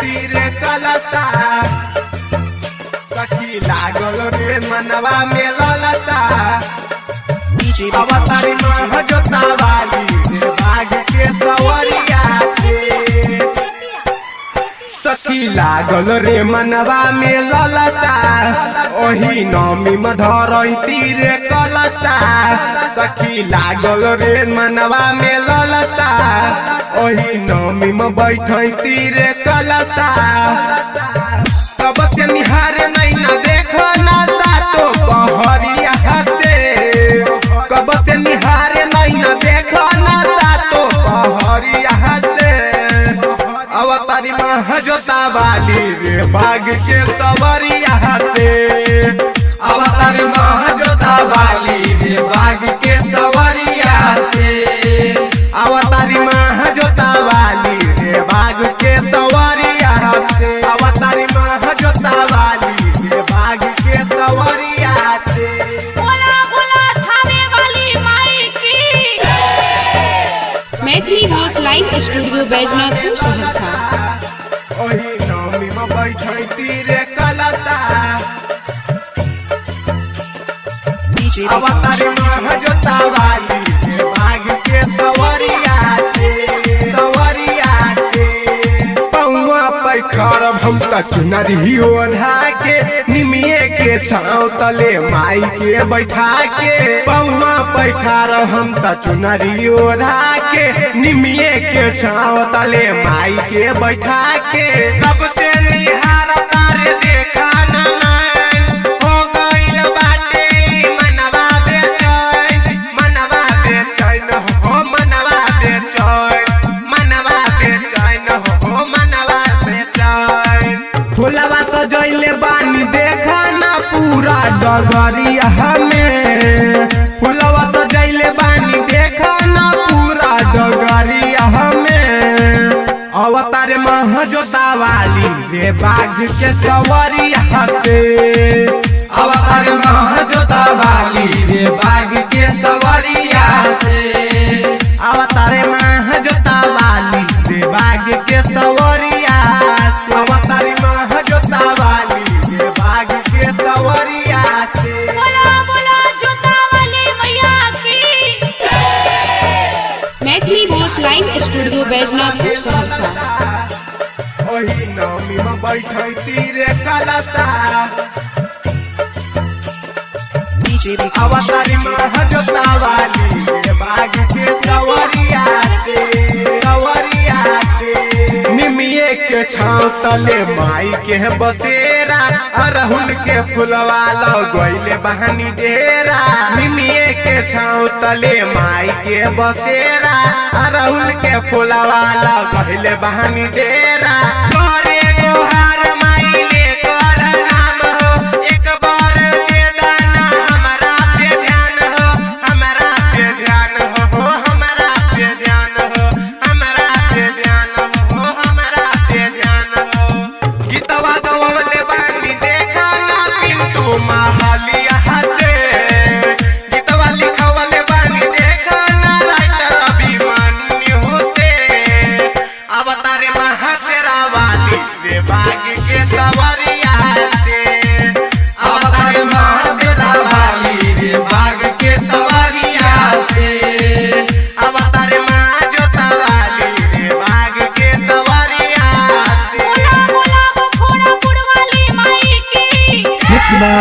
रे कलसा सखी लागल रे मनवा में ललसा अवतारी माँ जोता वाली रे बाग के सवरिया से सखी लागल रे मनवा में ललसा ओही नौमी में धरती रे कलसा सखी लागल रे मनवा में ललसा ओही नौमी में बैठती रे कलसा कब से निहारे नहीं न देखो ना सातो पहरिया से कब से निहारे नहीं न देखो ना सातो पहरिया से अवतारी माँ जोता वाली रे बाग के सवरिया से अवतारी माँ जोता वाली रे बाग के सवरिया से अवतारी माँ जोता वाली रे बाग के सवरिया से अवतारी माँ जोता वाली रे बाग के सवरिया से बोला बोला थामे वाली माई की Maithili voice live studio Baijnathpur Saharsa ओही नौमी में बैठती रे कलसा अवतारी माँ जोता वाली रे बाग के सवरिया से पौआ पैखर हम त चुनरी ओढ़ा के निमिये के छाँव तले माई के बैठा के पौआ पैखर हम त चुनरी ओढ़ा के निमिये के छाँव तले माई के बैठा के कब से निहार तारे देखा ना हो गइल बाटे मनवा बेचैन हो मनवा बेचैन हो मनवा बेचैन फुलवा सजैले बानी देखा ना पूरा डगरिया में फुलवा सजैले बानी देखा ना पूरा डगरिया में अवतार माँ जोता वाली रे बाग के सवरिया से अवतार माँ जोता वाली रे बाग के सवरिया से अवतार माँ जोता वाली रे बाग के सवरिया से अवतार माँ जोता वाली रे बाग के सवरिया से बोला बोला जोता वाली मैया की Maithili voice live studio Baijnathpur Saharsa ओही नौमी में बैठती रे कलसा अवतारी माँ जोता वाली रे बाग के सवरिया से निमिये के छाँव तले माई के बसेरा अरहुल के फुलवा लगैले बहनी डेरा निमिये के छाँव तले माई के बसेरा अरहुल के फुलवा लगैले बहनी डेरा करे गोहार माई ले कर नाम हो एक बार दे दाना हमरा पे ध्यान हो हमरा पे ध्यान हो हमरा पे ध्यान हो हमरा पे ध्यान हो हमरा पे ध्यान हो गीतवा गवले बानी देखा ना पिंटू महलिया से गीतवा लिखवले बानी देखा ना राइटर अभिमन्यु से अवतार महासेरा वाली रे बाग के सवरिया से अवतार महासेरा वाली रे बाग के सवरिया से अवतार माँ जोता वाली रे बाग के सवरिया से बोला बोला बखोरापुर वाली माई की Mixed by